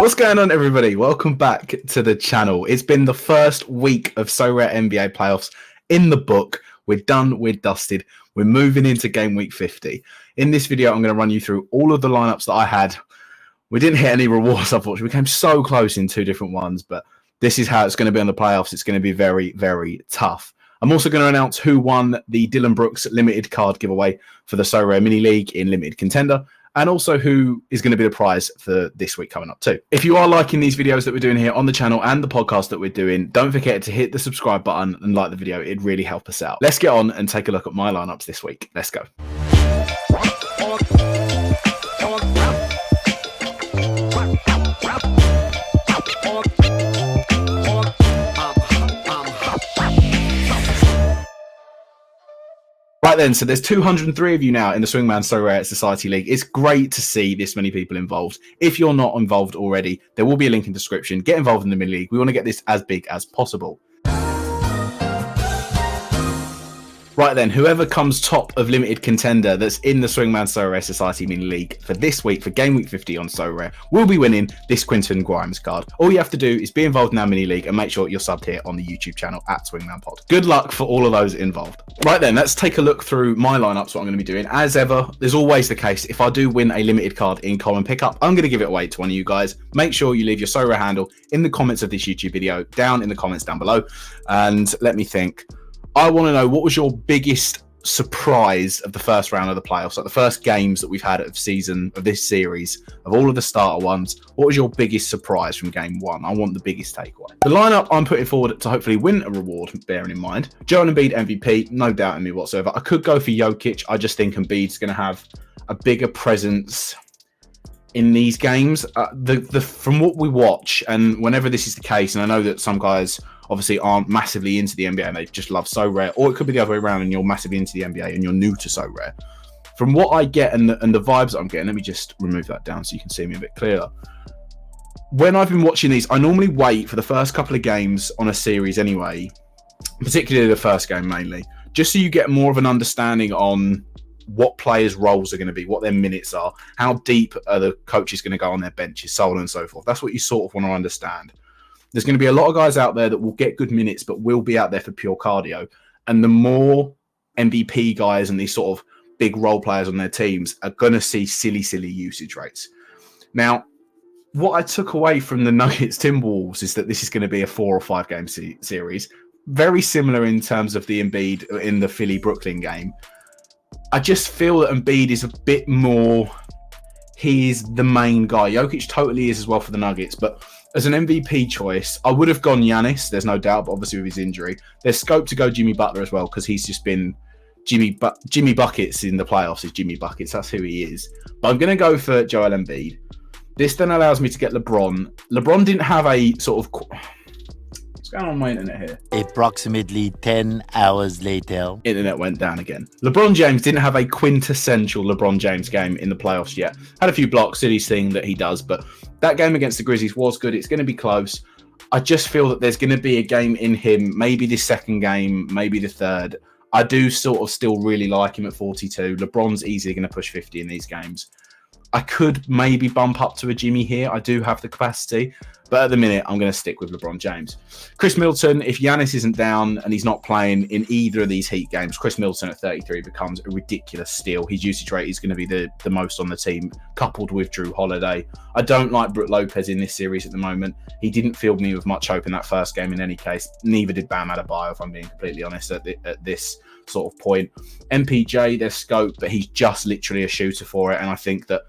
What's going on, everybody? Welcome back to the channel. It's been the first week of SORARE NBA playoffs in the book. We're done, we're dusted. We're moving into game week 50. In this video, I'm going to run you through all of the lineups that I had. We didn't hit any rewards, unfortunately. We came so close in two different ones, but this is how it's going to be on the playoffs. It's going to be very, very tough. I'm also going to announce who won the Dylan Brooks limited card giveaway for the SORARE mini league in limited contender, and also who is going to be the prize for this week coming up too. If you are liking these videos that we're doing here on the channel and the podcast that we're doing, don't forget to hit the subscribe button and like the video. It'd really help us out. Let's get on and take a look at my lineups this week. Let's go. Right then, so there's 203 of you now in the Swingman SORARE Society League. It's great to see this many people involved. If you're not involved already, there will be a link in the description. Get involved in the mini league. We want to get this as big as possible. Right then, whoever comes top of limited contender that's in the Swingman SORARE Society mini league for this week, for game week 50 on SORARE, will be winning this Quinton Grimes card. All you have to do is be involved in our mini league and make sure you're subbed here on the YouTube channel at Swingman Pod. Good luck for all of those involved. Right then, let's take a look through my lineups, what I'm going to be doing. As ever, there's always the case, if I do win a limited card in common pickup, I'm going to give it away to one of you guys. Make sure you leave your SORARE handle in the comments of this YouTube video, down in the comments down below. And let me think. I want to know, what was your biggest surprise of the first round of the playoffs, like the first games that we've had of this series, of all of the starter ones? What was your biggest surprise from game one? I want the biggest takeaway. The lineup I'm putting forward to hopefully win a reward, bearing in mind, Joel Embiid MVP, no doubt in me whatsoever. I could go for Jokic. I just think Embiid's going to have a bigger presence in these games. From what we watch, and whenever this is the case, and I know that some guys obviously aren't massively into the NBA and they just love SORARE, or it could be the other way around and you're massively into the NBA and you're new to SORARE. From what I get and the vibes that I'm getting, let me just remove that down so you can see me a bit clearer. When I've been watching these, I normally wait for the first couple of games on a series anyway, particularly the first game mainly, just so you get more of an understanding on what players' roles are going to be, what their minutes are, how deep are the coaches going to go on their benches, so on and so forth. That's what you sort of want to understand. There's going to be a lot of guys out there that will get good minutes, but will be out there for pure cardio. And the more MVP guys and these sort of big role players on their teams are going to see silly usage rates. Now, what I took away from the Nuggets Timberwolves is that this is going to be a 4 or 5 game series. Very similar in terms of the Embiid in the Philly-Brooklyn game. I just feel that Embiid is a bit more, he is the main guy. Jokic totally is as well for the Nuggets, but as an MVP choice, I would have gone Giannis, there's no doubt, but obviously with his injury. There's scope to go Jimmy Butler as well, because he's just been Jimmy Buckets in the playoffs is Jimmy Buckets. That's who he is. But I'm going to go for Joel Embiid. This then allows me to get LeBron. LeBron didn't have a sort of... What's going on my internet here? Approximately 10 hours later. Internet went down again. LeBron James didn't have a quintessential LeBron James game in the playoffs yet. Had a few blocks, silly thing that he does, but that game against the Grizzlies was good. It's going to be close. I just feel that there's going to be a game in him, maybe the second game, maybe the third. I do sort of still really like him at 42. LeBron's easily going to push 50 in these games. I could maybe bump up to a Jimmy here. I do have the capacity. But at the minute, I'm going to stick with LeBron James. Chris Middleton, if Giannis isn't down and he's not playing in either of these Heat games, Chris Middleton at 33 becomes a ridiculous steal. His usage rate is going to be the most on the team, coupled with Drew Holiday. I don't like Brook Lopez in this series at the moment. He didn't fill me with much hope in that first game in any case. Neither did Bam Adebayo, if I'm being completely honest, at this sort of point. MPJ, there's scope, but he's just literally a shooter for it. And I think that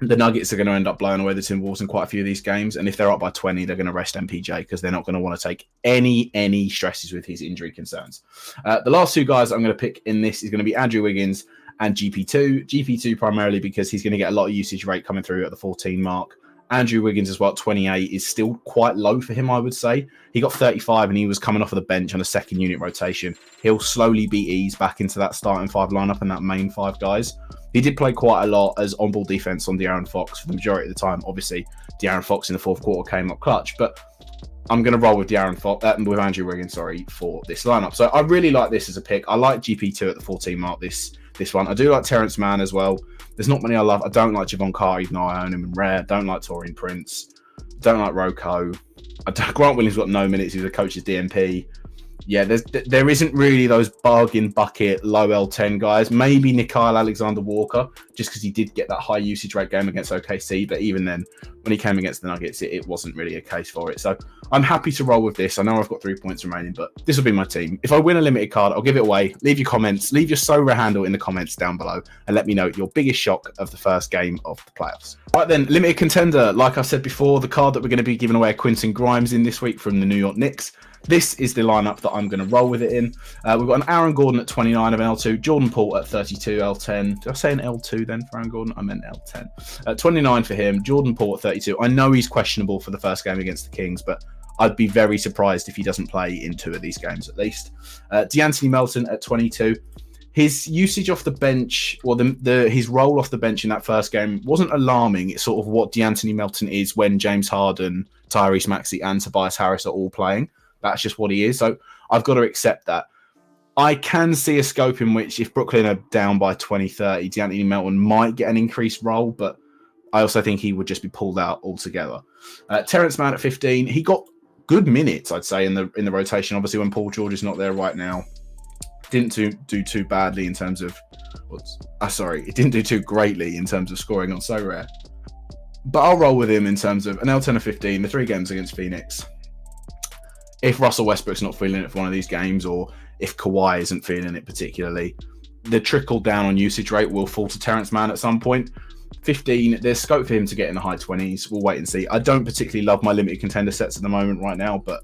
the Nuggets are going to end up blowing away the Timberwolves in quite a few of these games. And if they're up by 20, they're going to rest MPJ because they're not going to want to take any stresses with his injury concerns. The last two guys I'm going to pick in this is going to be Andrew Wiggins and GP2. GP2 primarily because he's going to get a lot of usage rate coming through at the 14 mark. Andrew Wiggins as well, 28, is still quite low for him, I would say. He got 35 and he was coming off of the bench on a second unit rotation. He'll slowly be eased back into that starting 5 lineup and that main 5 guys. He did play quite a lot as on-ball defense on De'Aaron Fox for the majority of the time. Obviously, De'Aaron Fox in the fourth quarter came up clutch, but I'm going to roll with with Andrew Wiggins, for this lineup. So I really like this as a pick. I like GP2 at the 14 mark this one. I do like Terrence Mann as well. There's not many I love. I don't like Javon Carter, even though I own him in rare. Don't like Taurean Prince. Don't like Roko. Grant Williams got no minutes. He was a coach's DMP. Yeah, there isn't really those bargain bucket low L10 guys. Maybe Nikhil Alexander-Walker, just because he did get that high usage rate game against OKC. But even then, when he came against the Nuggets, it wasn't really a case for it. So I'm happy to roll with this. I know I've got 3 points remaining, but this will be my team. If I win a limited card, I'll give it away. Leave your comments. Leave your SORARE handle in the comments down below and let me know your biggest shock of the first game of the playoffs. Right then, limited contender. Like I said before, the card that we're going to be giving away Quentin Grimes in this week from the New York Knicks. This is the lineup that I'm going to roll with it in. We've got an Aaron Gordon at 29 of L2, Jordan Poole at 32 L10. Did I say an L2 then for Aaron Gordon? I meant L10. 29 for him, Jordan Poole at 32. I know he's questionable for the first game against the Kings, but I'd be very surprised if he doesn't play in 2 of these games at least. DeAnthony Melton at 22. His usage off the bench, or his role off the bench in that first game wasn't alarming. It's sort of what DeAnthony Melton is when James Harden, Tyrese Maxey, and Tobias Harris are all playing. That's just what he is. So I've got to accept that. I can see a scope in which if Brooklyn are down by 20-30, DeAnthony Melton might get an increased role, but I also think he would just be pulled out altogether. Terrence Mann at 15. He got good minutes, I'd say, in the rotation. Obviously, when Paul George is not there right now, didn't do too badly in terms of... it didn't do too greatly in terms of scoring on SORARE. But I'll roll with him in terms of an L10 of 15, the 3 games against Phoenix. If Russell Westbrook's not feeling it for one of these games, or if Kawhi isn't feeling it particularly, the trickle down on usage rate will fall to Terrence Mann at some point. 15, there's scope for him to get in the high 20s. We'll wait and see. I don't particularly love my limited contender sets at the moment right now, but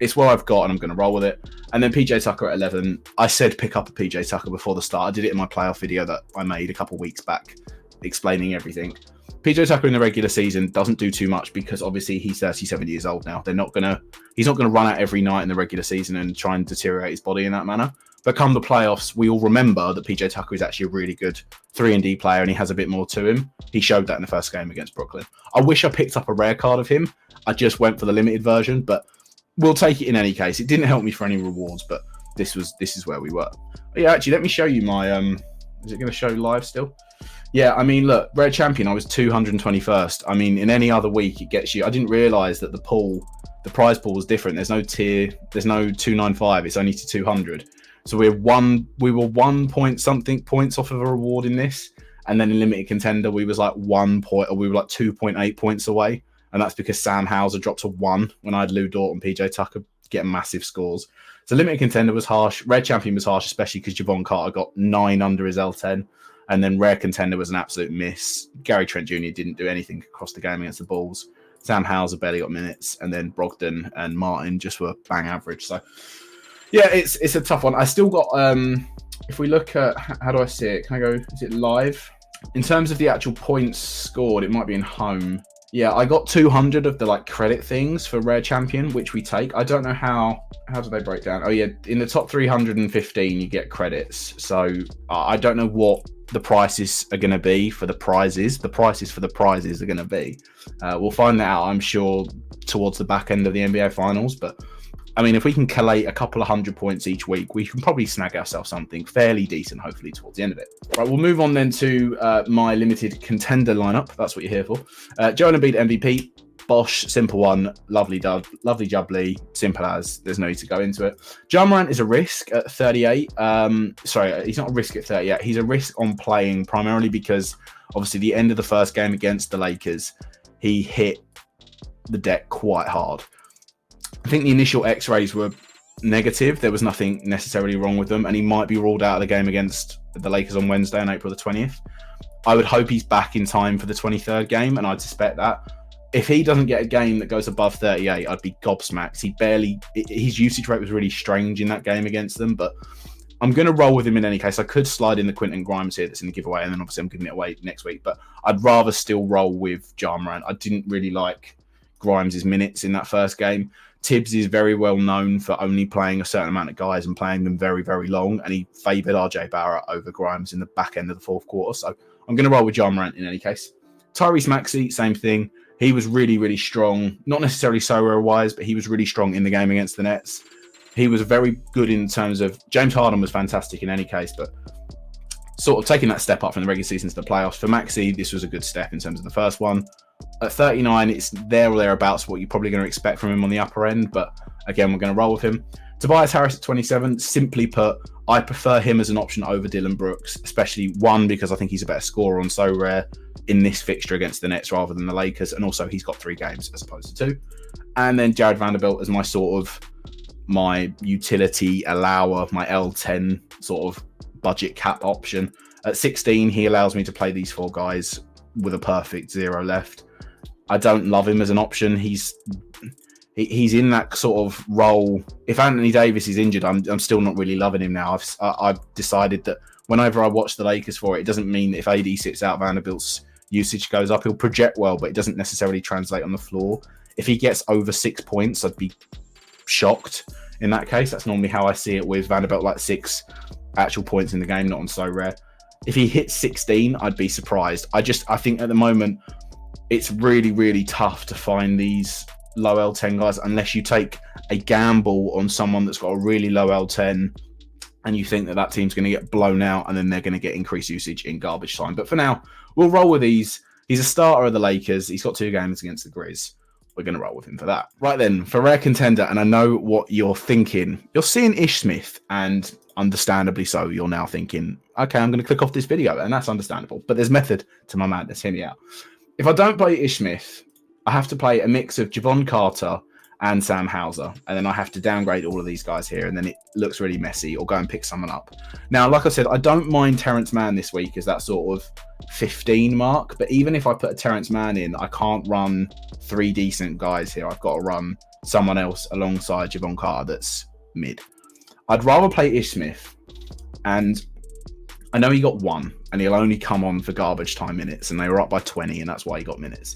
it's what I've got and I'm going to roll with it. And then PJ Tucker at 11. I said pick up a PJ Tucker before the start. I did it in my playoff video that I made a couple weeks back explaining everything. PJ Tucker in the regular season doesn't do too much because obviously he's 37 years old now. He's not gonna run out every night in the regular season and try and deteriorate his body in that manner. But come the playoffs, we all remember that PJ Tucker is actually a really good 3-and-D player and he has a bit more to him. He showed that in the first game against Brooklyn. I wish I picked up a rare card of him. I just went for the limited version, but we'll take it in any case. It didn't help me for any rewards, but this is where we were. But yeah, actually, let me show you my is it going to show live still? Yeah, I mean, look, Rare Champion, I was 221st. I mean, in any other week, it gets you... I didn't realise that the prize pool was different. There's no tier, there's no 295. It's only to 200. So we were 1 point something points off of a reward in this. And then in Limited Contender, we was like 1 point, or we were like 2.8 points away. And that's because Sam Hauser dropped to 1 when I had Lou Dort and PJ Tucker getting massive scores. So Limited Contender was harsh. Red Champion was harsh, especially because Javon Carter got 9 under his L10. And then Rare Contender was an absolute miss. Gary Trent Jr. didn't do anything across the game against the Bulls. Sam Hauser barely got minutes. And then Brogdon and Martin just were bang average. So, yeah, it's a tough one. I still got... if we look at... How do I see it? Can I go... Is it live? In terms of the actual points scored, it might be in home. Yeah, I got 200 of the credit things for Rare Champion, which we take. I don't know how do they break down. Oh yeah, in the top 315 you get credits. So I don't know what the prices are going to be for the prizes. The prices for the prizes are going to be. We'll find that out, I'm sure, towards the back end of the NBA Finals. But I mean, if we can collate a couple of 100 points each week, we can probably snag ourselves something fairly decent, hopefully, towards the end of it. Right, we'll move on then to my limited contender lineup. That's what you're here for. Joel Embiid MVP. Bosh, simple one, lovely jubbly, simple as, there's no need to go into it. Ja Morant is a risk at 38. Sorry, he's not a risk at 38. He's a risk on playing primarily because obviously the end of the first game against the Lakers, he hit the deck quite hard. I think the initial x-rays were negative. There was nothing necessarily wrong with them, and he might be ruled out of the game against the Lakers on Wednesday on April the 20th. I would hope he's back in time for the 23rd game, and I'd suspect that. If he doesn't get a game that goes above 38, I'd be gobsmacked. His usage rate was really strange in that game against them, but I'm going to roll with him in any case. I could slide in the Quentin Grimes here that's in the giveaway, and then obviously I'm giving it away next week, but I'd rather still roll with Ja Morant. I didn't really like Grimes' minutes in that first game. Tibbs is very well known for only playing a certain amount of guys and playing them very, very long, and he favoured RJ Barrett over Grimes in the back end of the fourth quarter, so I'm going to roll with Ja Morant in any case. Tyrese Maxey, same thing. He was really, really strong, not necessarily SORARE-wise, but he was really strong in the game against the Nets. He was very good in terms of... James Harden was fantastic in any case, but sort of taking that step up from the regular season to the playoffs. For Maxey, this was a good step in terms of the first one. At 39, it's there or thereabouts what you're probably going to expect from him on the upper end. But again, we're going to roll with him. Tobias Harris at 27, simply put, I prefer him as an option over Dylan Brooks, especially one, because I think he's a better scorer on SORARE in this fixture against the Nets rather than the Lakers. And also he's got 3 games as opposed to 2. And then Jared Vanderbilt as my utility allower, my L10 sort of budget cap option. At 16, he allows me to play these 4 guys with a perfect 0 left. I don't love him as an option. He's in that sort of role. If Anthony Davis is injured, I'm still not really loving him now. I've decided that whenever I watch the Lakers for it, it doesn't mean that if AD sits out, Vanderbilt's usage goes up. He'll project well, but it doesn't necessarily translate on the floor. If he gets over 6 points, I'd be shocked in that case. That's normally how I see it with Vanderbilt, like 6 actual points in the game, not on SORARE. If he hits 16, I'd be surprised. I think at the moment, it's really, really tough to find these low L10 guys unless you take a gamble on someone that's got a really low L10 and you think that team's going to get blown out and then they're going to get increased usage in garbage time. But for now, we'll roll with these. He's a starter of the Lakers. He's got 2 games against the Grizz. We're going to roll with him for that. Right then, for rare contender, and I know what you're thinking. You're seeing Ish Smith, and understandably so, you're now thinking, okay, I'm going to click off this video, and that's understandable. But there's method to my madness. Hear me out. If I don't play Ish Smith, I have to play a mix of Javon Carter and Sam Hauser, and then I have to downgrade all of these guys here, and then it looks really messy, or go and pick someone up. Now, like I said, I don't mind Terrence Mann this week as that sort of 15 mark, but even if I put a Terrence Mann in, I can't run 3 decent guys here. I've got to run someone else alongside Javon Carter that's mid. I'd rather play Ish Smith, and I know he got 1, and he'll only come on for garbage time minutes, and they were up by 20, and that's why he got minutes.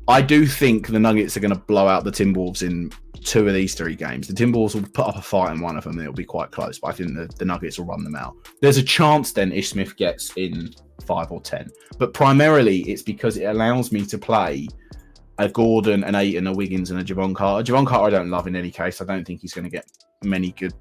I do think the Nuggets are going to blow out the Timberwolves in 2 of these 3 games. The Timberwolves will put up a fight in one of them, and it'll be quite close, but I think the Nuggets will run them out. There's a chance then Ish Smith gets in 5 or 10, but primarily it's because it allows me to play a Gordon, an Ayton, a Wiggins, and a Javon Carter. Javon Carter I don't love in any case. I don't think he's going to get many good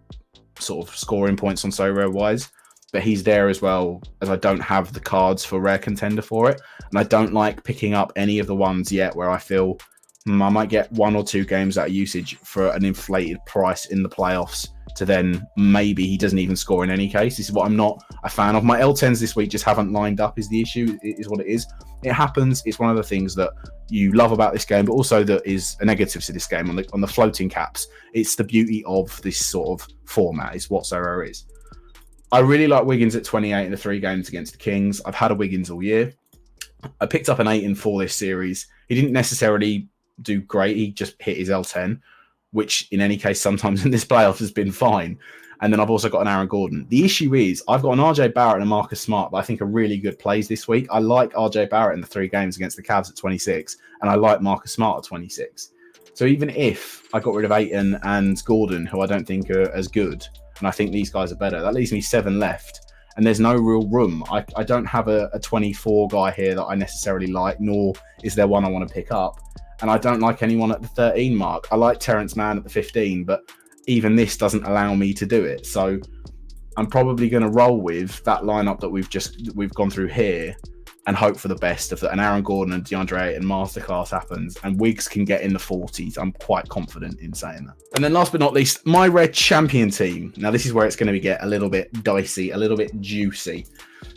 sort of scoring points on SORARE-wise, but he's there as well, as I don't have the cards for rare contender for it. And I don't like picking up any of the ones yet where I feel I might get 1 or 2 games out of usage for an inflated price in the playoffs to then maybe he doesn't even score in any case. This is what I'm not a fan of. My L10s this week just haven't lined up is the issue. It is what it is. It happens. It's one of the things that you love about this game, but also that is a negative to this game on the floating caps. It's the beauty of this sort of format. It's what SORARE is. I really like Wiggins at 28 in the 3 games against the Kings. I've had a Wiggins all year. I picked up an 8 for this series. He didn't necessarily do great. He just hit his L10, which in any case, sometimes in this playoff has been fine. And then I've also got an Aaron Gordon. The issue is I've got an RJ Barrett and a Marcus Smart that I think are really good plays this week. I like RJ Barrett in the 3 games against the Cavs at 26, and I like Marcus Smart at 26. So even if I got rid of Ayton and Gordon, who I don't think are as good, and I think these guys are better, that leaves me 7 left. And there's no real room. I don't have a 24 guy here that I necessarily like, nor is there one I want to pick up. And I don't like anyone at the 13 mark. I like Terrence Mann at the 15, but even this doesn't allow me to do it. So I'm probably going to roll with that lineup that we've gone through here and hope for the best of that. And Aaron Gordon and DeAndre Ayton masterclass happens, and Wiggs can get in the 40s. I'm quite confident in saying that. And then last but not least, my red champion team. Now this is where it's going to get a little bit dicey, a little bit juicy.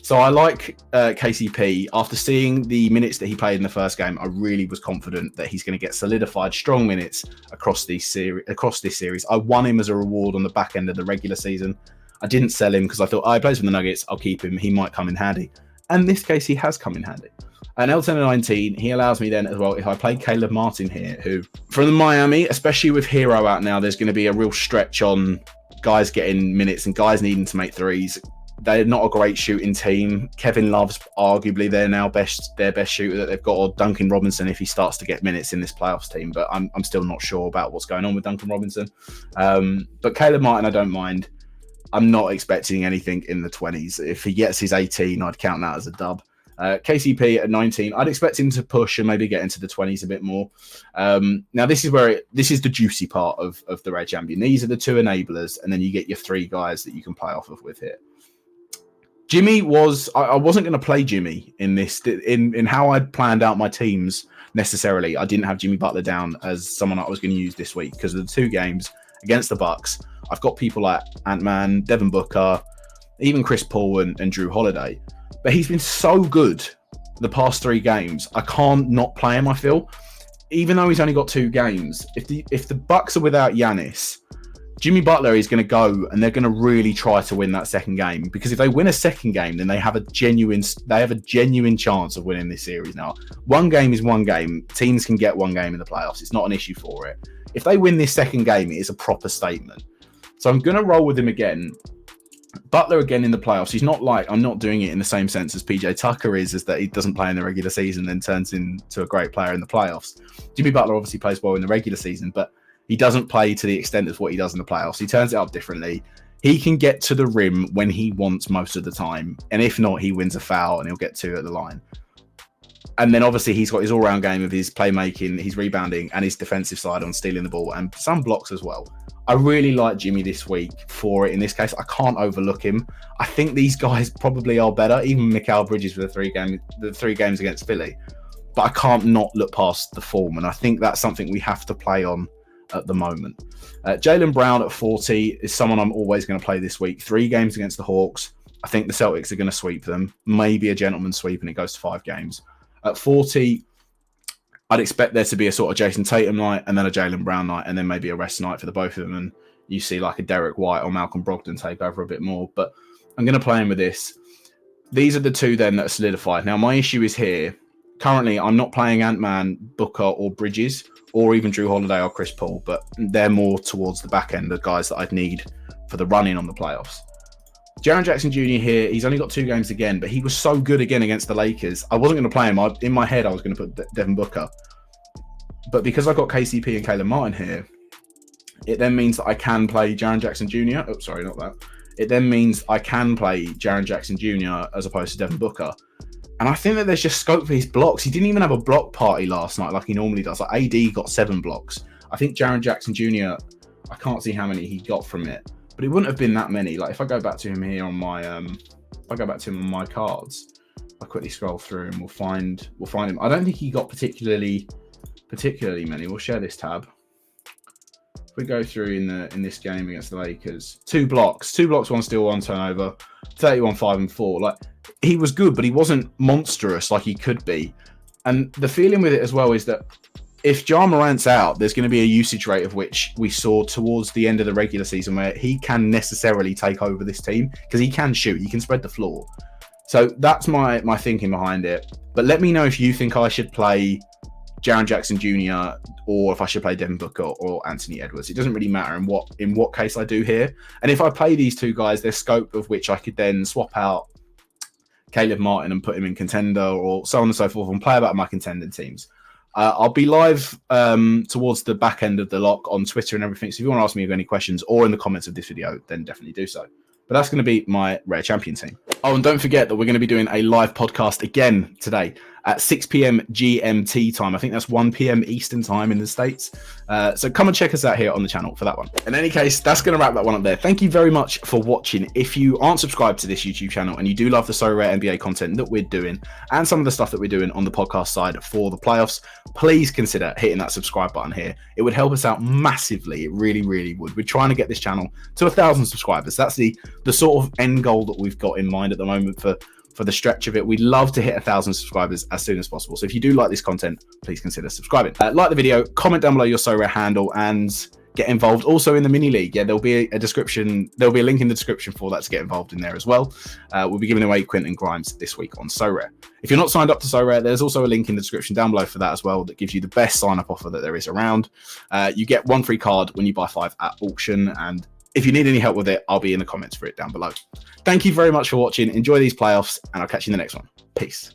So I like KCP. After seeing the minutes that he played in the first game, I really was confident that he's going to get solidified strong minutes across this series. I won him as a reward on the back end of the regular season. I didn't sell him because I thought, he plays for the Nuggets, I'll keep him. He might come in handy. And in this case, he has come in handy. And L10 and 19, he allows me then as well, if I play Caleb Martin here, who from Miami, especially with Hero out now, there's going to be a real stretch on guys getting minutes and guys needing to make threes. They're not a great shooting team. Kevin Love's arguably their best shooter that they've got, or Duncan Robinson if he starts to get minutes in this playoffs team. But I'm still not sure about what's going on with Duncan Robinson. But Caleb Martin, I don't mind. I'm not expecting anything in the 20s. If he gets his 18, I'd count that as a dub. KCP at 19, I'd expect him to push and maybe get into the 20s a bit more. Now, this is the juicy part of the Red Champion. These are the 2 enablers, and then you get your 3 guys that you can play off of with here. Jimmy was. I wasn't going to play Jimmy in this. In how I'd planned out my teams necessarily. I didn't have Jimmy Butler down as someone I was going to use this week because of the 2 games against the Bucks. I've got people like Ant-Man, Devin Booker, even Chris Paul and Drew Holiday. But he's been so good the past 3 games. I can't not play him, I feel. Even though he's only got 2 games, if the Bucks are without Giannis, Jimmy Butler is going to go and they're going to really try to win that second game, because if they win a second game, then they have a genuine chance of winning this series. Now, 1 game is 1 game. Teams can get 1 game in the playoffs. It's not an issue for it. If they win this second game, it is a proper statement. So I'm going to roll with him again. Butler again in the playoffs. He's not like, I'm not doing it in the same sense as PJ Tucker is that he doesn't play in the regular season then turns into a great player in the playoffs. Jimmy Butler obviously plays well in the regular season, but he doesn't play to the extent of what he does in the playoffs. He turns it up differently. He can get to the rim when he wants most of the time. And if not, he wins a foul and he'll get 2 at the line. And then obviously he's got his all-round game of his playmaking, his rebounding, and his defensive side on stealing the ball, and some blocks as well. I really like Jimmy this week for it. In this case, I can't overlook him. I think these guys probably are better, even Mikal Bridges with the 3 games against Philly. But I can't not look past the form, and I think that's something we have to play on at the moment. Jaylen Brown at 40 is someone I'm always going to play this week. 3 games against the Hawks. I think the Celtics are going to sweep them. Maybe a gentleman's sweep and it goes to 5 games. At 40, I'd expect there to be a sort of Jason Tatum night and then a Jaylen Brown night and then maybe a rest night for the both of them. And you see like a Derek White or Malcolm Brogdon take over a bit more. But I'm going to play him with this. These are the 2 then that are solidified. Now, my issue is here. Currently, I'm not playing Ant-Man, Booker or Bridges or even Drew Holiday or Chris Paul, but they're more towards the back end, the guys that I'd need for the run-in on the playoffs. Jaren Jackson Jr. here, he's only got 2 games again, but he was so good again against the Lakers. I wasn't going to play him. In my head, I was going to put Devin Booker. But because I've got KCP and Caleb Martin here, it then means that I can play Jaren Jackson Jr. Oh, sorry, not that. It then means I can play Jaren Jackson Jr. as opposed to Devin Booker. And I think that there's just scope for his blocks. He didn't even have a block party last night like he normally does. Like AD got 7 blocks. I think Jaren Jackson Jr., I can't see how many he got from it, but it wouldn't have been that many. Like if I go back to him here on my, my cards, I'll quickly scroll through and we'll find him. I don't think he got particularly many. We'll share this tab. If we go through in this game against the Lakers, 2 blocks, 1 steal, 1 turnover, 31, 5 and 4. Like he was good, but he wasn't monstrous like he could be. And the feeling with it as well is that if Ja Morant's out, there's going to be a usage rate of which we saw towards the end of the regular season where he can necessarily take over this team because he can shoot, he can spread the floor. So that's my thinking behind it. But let me know if you think I should play Jaren Jackson Jr. or if I should play Devin Booker or Anthony Edwards. It doesn't really matter in what case I do here. And if I play these 2 guys, there's scope of which I could then swap out Caleb Martin and put him in Contender or so on and so forth and play about my Contender teams. I'll be live towards the back end of the lock on Twitter and everything. So if you want to ask me any questions or in the comments of this video, then definitely do so. But that's going to be my Rare Champion team. Oh, and don't forget that we're going to be doing a live podcast again today at 6 p.m. GMT time. I think that's 1 p.m. Eastern time in the States. So come and check us out here on the channel for that one. In any case, that's going to wrap that one up there. Thank you very much for watching. If you aren't subscribed to this YouTube channel and you do love the SORARE NBA content that we're doing and some of the stuff that we're doing on the podcast side for the playoffs, please consider hitting that subscribe button here. It would help us out massively. It really, really would. We're trying to get this channel to 1,000 subscribers. That's the sort of end goal that we've got in mind at the moment for the stretch of it. We'd love to hit 1,000 subscribers as soon as possible. So if you do like this content, please consider subscribing. Like the video, comment down below your SORARE handle and get involved also in the mini league. Yeah, there'll be a description. There'll be a link in the description for that to get involved in there as well. We'll be giving away Quentin Grimes this week on SORARE. If you're not signed up to SORARE, there's also a link in the description down below for that as well that gives you the best sign-up offer that there is around. You get 1 free card when you buy 5 at auction, and if you need any help with it, I'll be in the comments for it down below. Thank you very much for watching. Enjoy these playoffs, and I'll catch you in the next one. Peace.